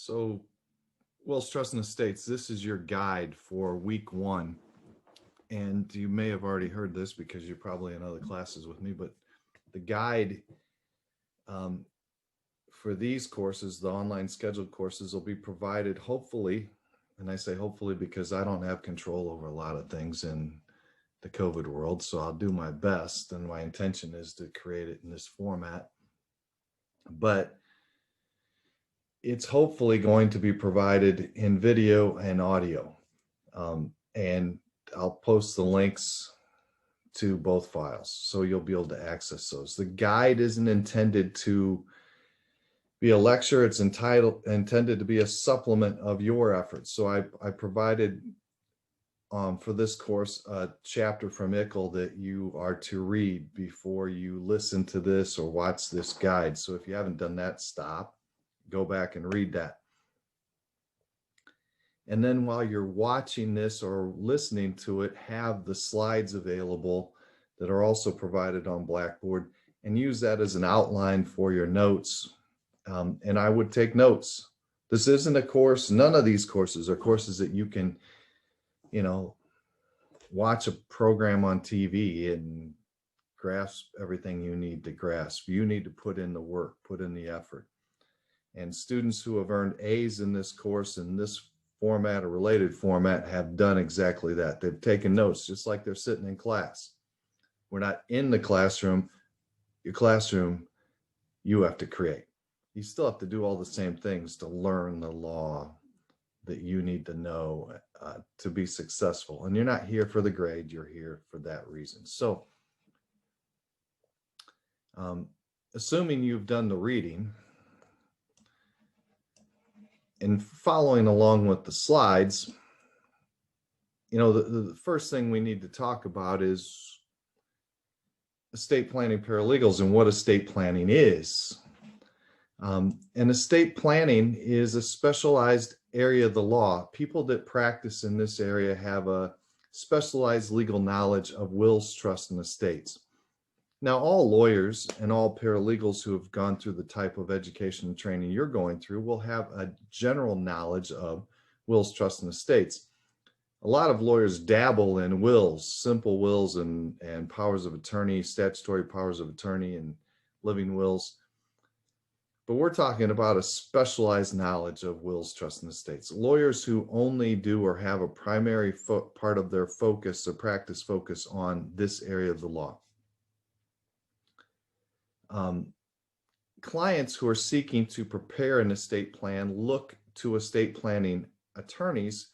So, Wills Trust and Estates, this is your guide for week 1. And you may have already heard this because you're probably in other classes with me, but the guide for these courses, the online scheduled courses, will be provided hopefully, and I say hopefully because I don't have control over a lot of things in the COVID world, so I'll do my best, and my intention is to create it in this format. But it's hopefully going to be provided in video and audio. And I'll post the links to both files, so you'll be able to access those. The guide isn't intended to be a lecture. It's intended to be a supplement of your efforts. So I provided for this course a chapter from Prlgl that you are to read before you listen to this or watch this guide. So if you haven't done that, stop, go back and read that. And then while you're watching this or listening to it, have the slides available that are also provided on Blackboard, and use that as an outline for your notes. And I would take notes. This isn't a course. None of these courses are courses that you can, watch a program on TV and grasp everything you need to grasp. You need to put in the work, put in the effort. And students who have earned A's in this course, in this format or related format, have done exactly that. They've taken notes just like they're sitting in class. We're not in the classroom. Your classroom, you have to create. You still have to do all the same things to learn the law that you need to know to be successful. And you're not here for the grade, you're here for that reason. So, assuming you've done the reading and following along with the slides, the first thing we need to talk about is estate planning paralegals and what estate planning is. And estate planning is a specialized area of the law. People that practice in this area have a specialized legal knowledge of wills, trusts, and estates. Now, all lawyers and all paralegals who have gone through the type of education and training you're going through will have a general knowledge of wills, trusts, and estates. A lot of lawyers dabble in wills, simple wills, and powers of attorney, statutory powers of attorney, and living wills. But we're talking about a specialized knowledge of wills, trusts, and estates. Lawyers who only do or have a primary part of their focus or practice focus on this area of the law. Clients who are seeking to prepare an estate plan look to estate planning attorneys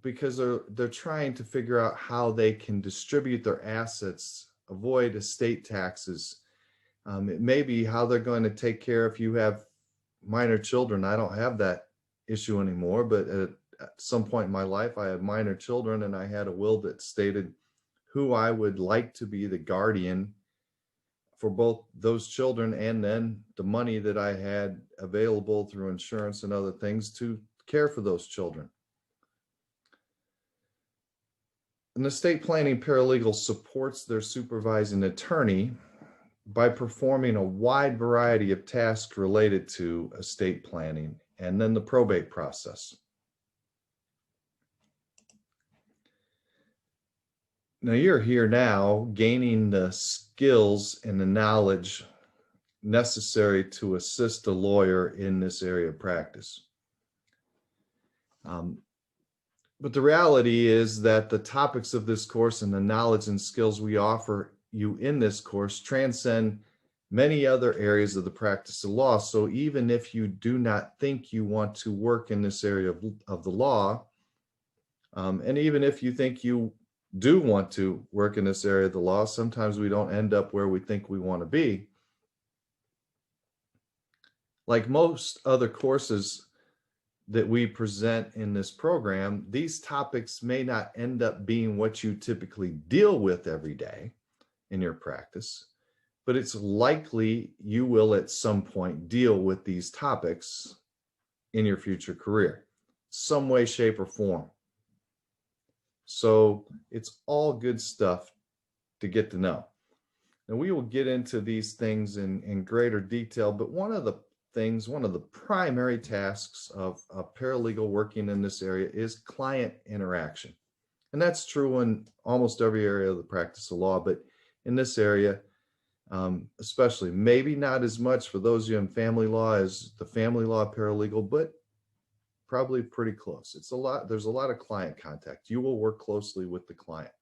because they're trying to figure out how they can distribute their assets, avoid estate taxes. It may be how they're going to take care if you have minor children. I don't have that issue anymore, but at some point in my life, I had minor children, and I had a will that stated who I would like to be the guardian for both those children, and then the money that I had available through insurance and other things to care for those children. An estate planning paralegal supports their supervising attorney by performing a wide variety of tasks related to estate planning and then the probate process. Now, you're here now gaining the skills and the knowledge necessary to assist a lawyer in this area of practice. But the reality is that the topics of this course and the knowledge and skills we offer you in this course transcend many other areas of the practice of law. So even if you do not think you want to work in this area of the law, and even if you think you do want to work in this area of the law, sometimes we don't end up where we think we want to be. Like most other courses that we present in this program, these topics may not end up being what you typically deal with every day in your practice, but it's likely you will at some point deal with these topics in your future career, some way, shape, or form. So it's all good stuff to get to know. And we will get into these things in greater detail, but one of the things, one of the primary tasks of a paralegal working in this area is client interaction. And that's true in almost every area of the practice of law, but in this area, especially, maybe not as much for those of you in family law as the family law paralegal, but probably pretty close. There's a lot of client contact. You will work closely with the client.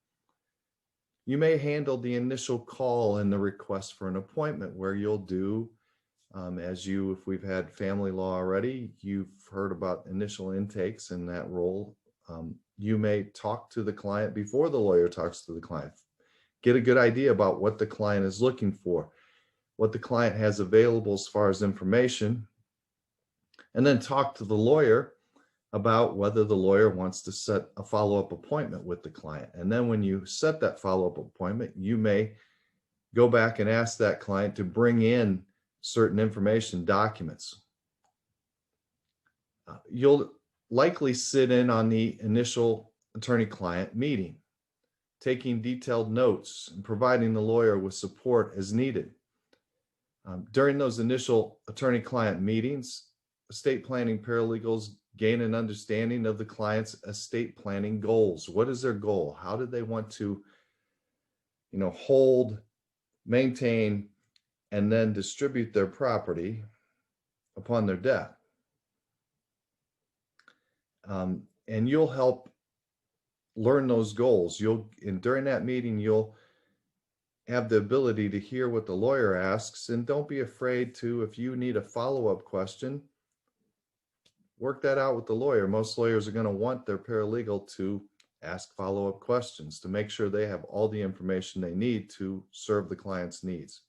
You may handle the initial call and the request for an appointment, where you'll do, if we've had family law already, you've heard about initial intakes in that role. You may talk to the client before the lawyer talks to the client. Get a good idea about what the client is looking for, what the client has available as far as information, and then talk to the lawyer about whether the lawyer wants to set a follow-up appointment with the client. And then when you set that follow-up appointment, you may go back and ask that client to bring in certain information, documents. You'll likely sit in on the initial attorney-client meeting, taking detailed notes and providing the lawyer with support as needed. During those initial attorney-client meetings, estate planning paralegals gain an understanding of the client's estate planning goals. What is their goal? How do they want to, hold, maintain, and then distribute their property upon their death? And you'll help learn those goals. During that meeting, you'll have the ability to hear what the lawyer asks, and don't be afraid to, if you need a follow-up question, work that out with the lawyer. Most lawyers are going to want their paralegal to ask follow-up questions to make sure they have all the information they need to serve the client's needs.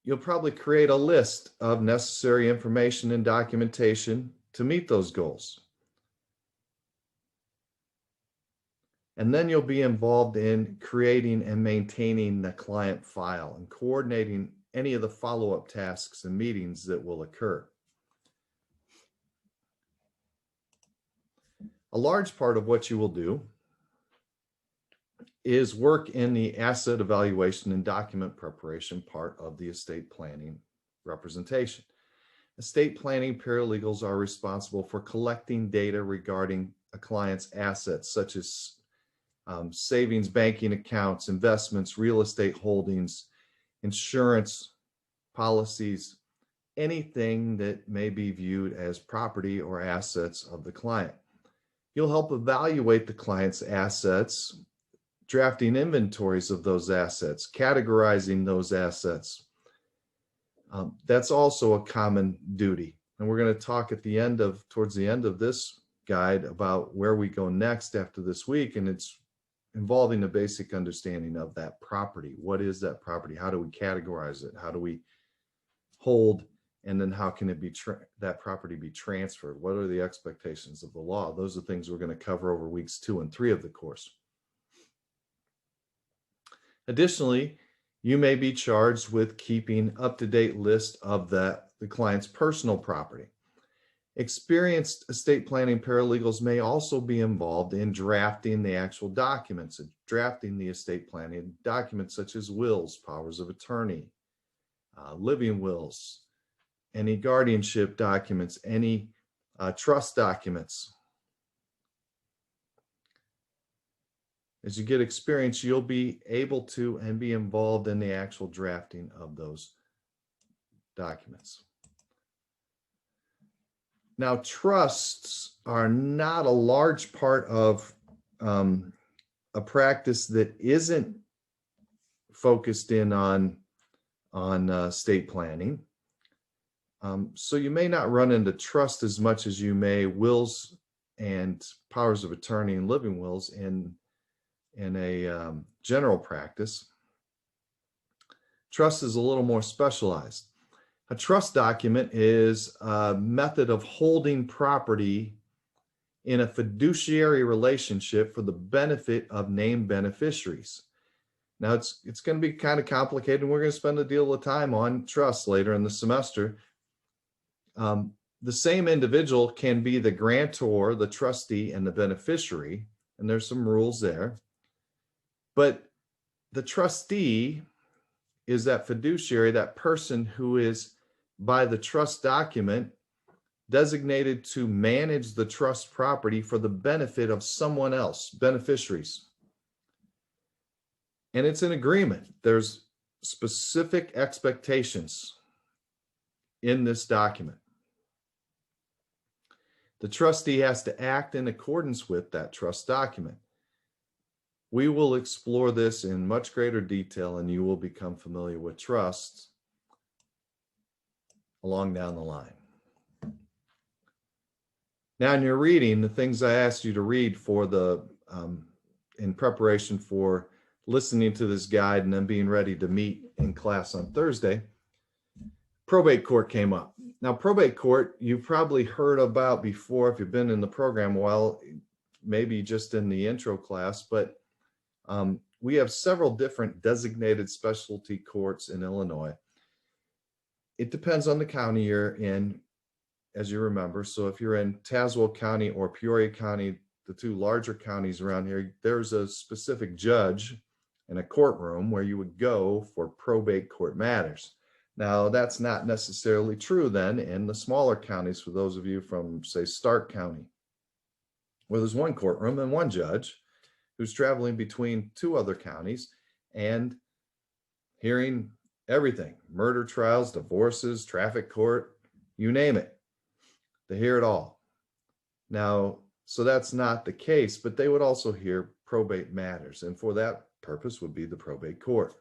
You'll probably create a list of necessary information and documentation to meet those goals. And then you'll be involved in creating and maintaining the client file and coordinating any of the follow-up tasks and meetings that will occur. A large part of what you will do is work in the asset evaluation and document preparation part of the estate planning representation. Estate planning paralegals are responsible for collecting data regarding a client's assets, such as savings, banking accounts, investments, real estate holdings, insurance policies, anything that may be viewed as property or assets of the client. You'll help evaluate the client's assets, drafting inventories of those assets, categorizing those assets. That's also a common duty. And we're going to talk towards the end of this guide about where we go next after this week, and it's involving a basic understanding of that property. What is that property? How do we categorize it? How do we hold? And then how can it be that property be transferred? What are the expectations of the law? Those are things we're going to cover over weeks 2 and 3 of the course. Additionally, you may be charged with keeping up-to-date list of the client's personal property. Experienced estate planning paralegals may also be involved in drafting the actual documents, drafting the estate planning documents such as wills, powers of attorney, living wills, any guardianship documents, any trust documents. As you get experience, you'll be able to and be involved in the actual drafting of those documents. Now, trusts are not a large part of a practice that isn't focused in on estate planning. So you may not run into trust as much as you may wills and powers of attorney and living wills in a general practice. Trust is a little more specialized. A trust document is a method of holding property in a fiduciary relationship for the benefit of named beneficiaries. Now, it's going to be kind of complicated, and we're going to spend a deal of time on trust later in the semester. The same individual can be the grantor, the trustee, and the beneficiary, and there's some rules there. But the trustee is that fiduciary, that person who is by the trust document designated to manage the trust property for the benefit of someone else, beneficiaries. And it's an agreement. There's specific expectations in this document. The trustee has to act in accordance with that trust document. We will explore this in much greater detail, and you will become familiar with trusts along down the line. Now, in your reading, the things I asked you to read for the in preparation for listening to this guide and then being ready to meet in class on Thursday, probate court came up. Now, probate court, you've probably heard about before if you've been in the program a while, maybe just in the intro class, but we have several different designated specialty courts in Illinois. It depends on the county you're in, as you remember. So if you're in Tazewell County or Peoria County, the two larger counties around here, there's a specific judge in a courtroom where you would go for probate court matters. Now, that's not necessarily true then in the smaller counties for those of you from, say, Stark County, where there's one courtroom and one judge who's traveling between two other counties and hearing everything: murder trials, divorces, traffic court, you name it. They hear it all. Now, so that's not the case, but they would also hear probate matters, and for that purpose would be the probate court.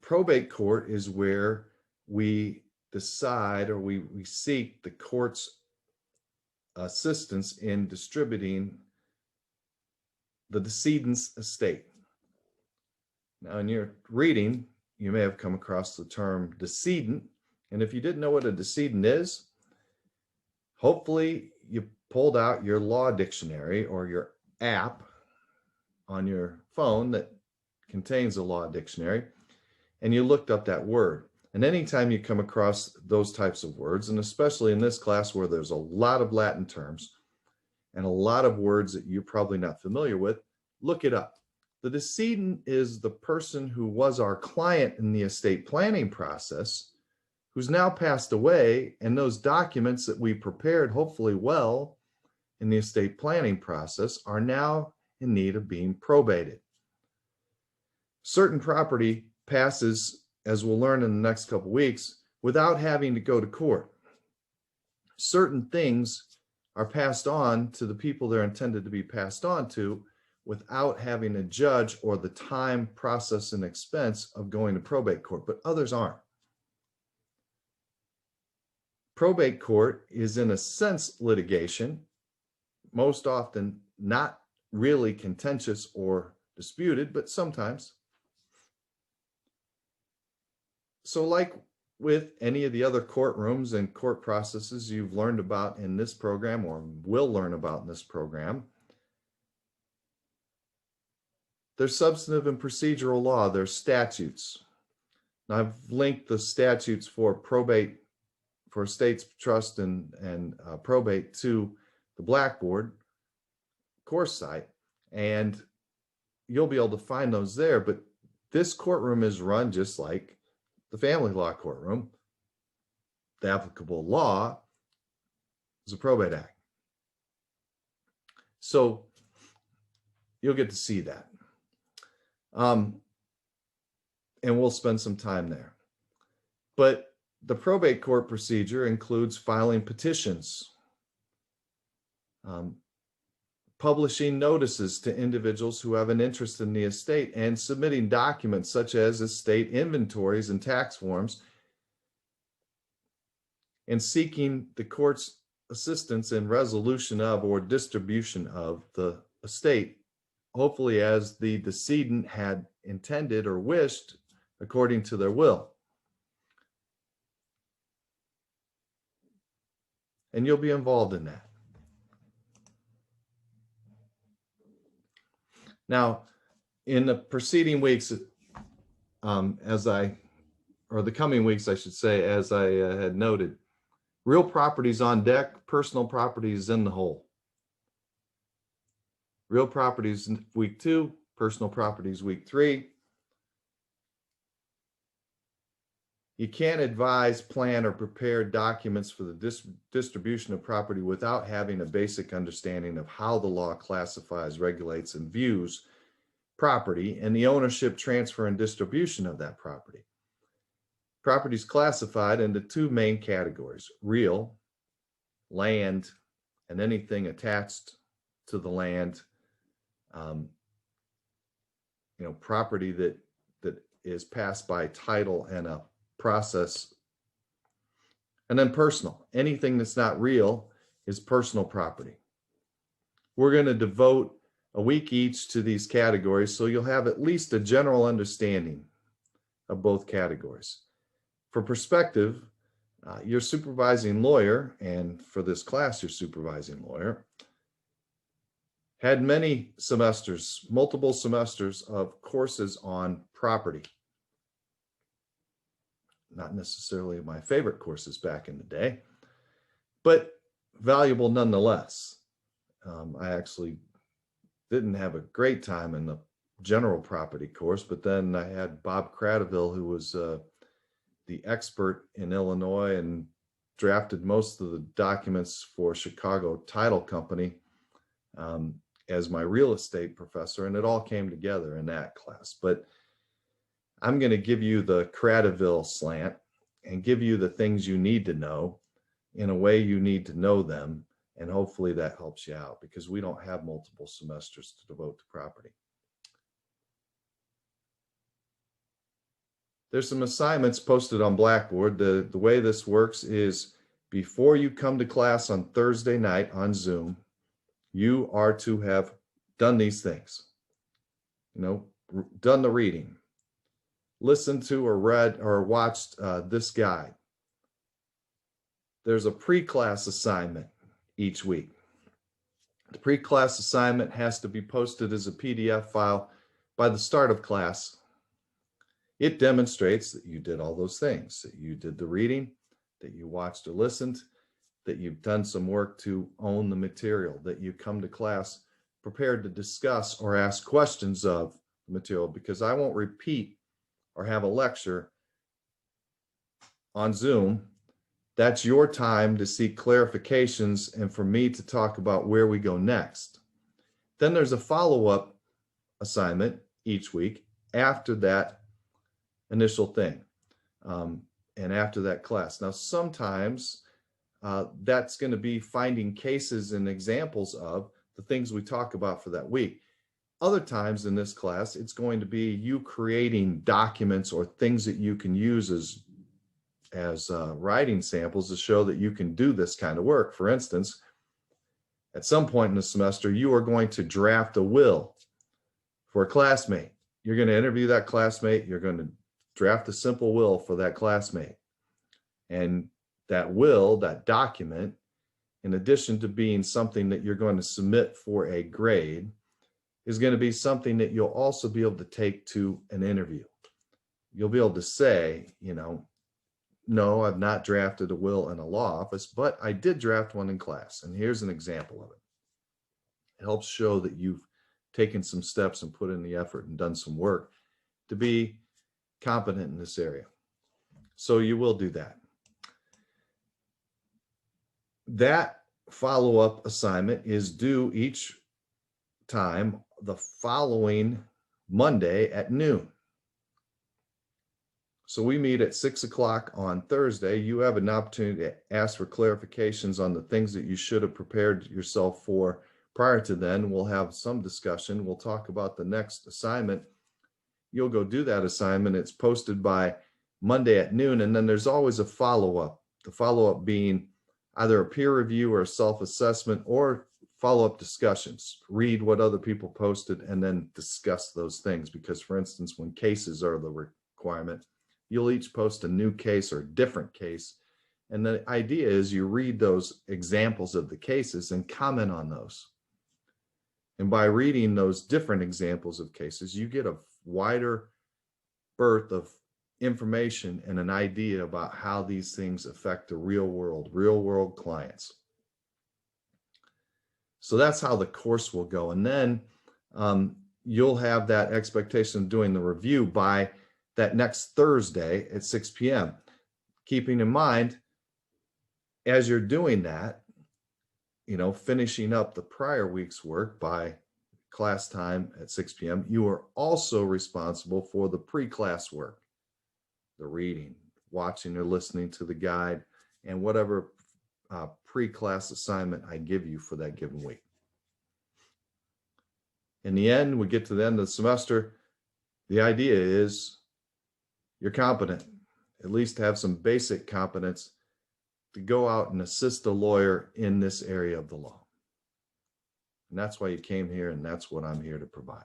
Probate court is where we decide, or we seek the court's assistance in distributing the decedent's estate. Now, in your reading, you may have come across the term decedent, and if you didn't know what a decedent is, hopefully you pulled out your law dictionary or your app on your phone that contains a law dictionary, and you looked up that word. And anytime you come across those types of words, and especially in this class where there's a lot of Latin terms and a lot of words that you're probably not familiar with, look it up. The decedent is the person who was our client in the estate planning process, who's now passed away, and those documents that we prepared, hopefully well, in the estate planning process are now in need of being probated. Certain property passes, as we'll learn in the next couple weeks, without having to go to court. Certain things are passed on to the people they're intended to be passed on to without having a judge or the time, process, and expense of going to probate court, but others aren't. Probate court is, in a sense, litigation, most often not really contentious or disputed, but sometimes. So like with any of the other courtrooms and court processes you've learned about in this program or will learn about in this program, there's substantive and procedural law, there's statutes. Now, I've linked the statutes for probate, for estates, trust, and probate to the Blackboard course site, and you'll be able to find those there. But this courtroom is run just like the family law courtroom. The applicable law is the Probate Act. So you'll get to see that. And we'll spend some time there. But the probate court procedure includes filing petitions, publishing notices to individuals who have an interest in the estate, and submitting documents such as estate inventories and tax forms, and seeking the court's assistance in resolution of or distribution of the estate, hopefully as the decedent had intended or wished according to their will. And you'll be involved in that. Now, in the preceding weeks, the coming weeks, I should say, as I had noted, real properties on deck, personal properties in the hole. Real properties in week 2, Personal properties week 3. You can't advise, plan, or prepare documents for the distribution of property without having a basic understanding of how the law classifies, regulates, and views property and the ownership, transfer, and distribution of that property. Property is classified into 2 main categories: real, land, and anything attached to the land, property that is passed by title and a process. And then personal. Anything that's not real is personal property. We're going to devote a week each to these categories, so you'll have at least a general understanding of both categories. For perspective, your supervising lawyer, and for this class, your supervising lawyer, had many semesters, multiple semesters of courses on property. Not necessarily my favorite courses back in the day, but valuable nonetheless. I actually didn't have a great time in the general property course, but then I had Bob Cradaville, who was the expert in Illinois and drafted most of the documents for Chicago Title Company, as my real estate professor, and it all came together in that class. But I'm going to give you the Cradaville slant and give you the things you need to know in a way you need to know them, and hopefully that helps you out, because we don't have multiple semesters to devote to property. There's some assignments posted on Blackboard. The way this works is, before you come to class on Thursday night on Zoom, you are to have done these things. Done the reading, listened to or read or watched this guide. There's a pre-class assignment each week. The pre-class assignment has to be posted as a PDF file by the start of class. It demonstrates that you did all those things, that you did the reading, that you watched or listened, that you've done some work to own the material, that you come to class prepared to discuss or ask questions of the material, because I won't repeat or have a lecture on Zoom. That's your time to seek clarifications and for me to talk about where we go next. Then there's a follow-up assignment each week after that initial thing, and after that class. Now, sometimes that's going to be finding cases and examples of the things we talk about for that week. Other times in this class, it's going to be you creating documents or things that you can use as writing samples to show that you can do this kind of work. For instance, at some point in the semester, you are going to draft a will for a classmate. You're going to interview that classmate. You're going to draft a simple will for that classmate. And that will, that document, in addition to being something that you're going to submit for a grade, is going to be something that you'll also be able to take to an interview. You'll be able to say, no, I've not drafted a will in a law office, but I did draft one in class. And here's an example of it. It helps show that you've taken some steps and put in the effort and done some work to be competent in this area. So you will do that. That follow-up assignment is due each time the following Monday at noon. So we meet at 6 o'clock on Thursday. You have an opportunity to ask for clarifications on the things that you should have prepared yourself for prior to then. We'll have some discussion. We'll talk about the next assignment. You'll go do that assignment. It's posted by Monday at noon. And then there's always a follow-up. The follow-up being either a peer review or a self-assessment or follow-up discussions. Read what other people posted and then discuss those things. Because, for instance, when cases are the requirement, you'll each post a new case or a different case. And the idea is you read those examples of the cases and comment on those. And by reading those different examples of cases, you get a wider berth of information and an idea about how these things affect the real world clients. So that's how the course will go. And then you'll have that expectation of doing the review by that next Thursday at 6 p.m. Keeping in mind, as you're doing that, finishing up the prior week's work by class time at 6 p.m., you are also responsible for the pre-class work, the reading, watching or listening to the guide, and whatever pre-class assignment I give you for that given week. In the end, we get to the end of the semester, the idea is you're competent, at least have some basic competence to go out and assist a lawyer in this area of the law. And that's why you came here, and that's what I'm here to provide.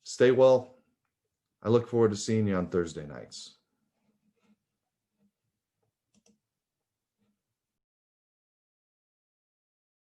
Stay well. I look forward to seeing you on Thursday nights.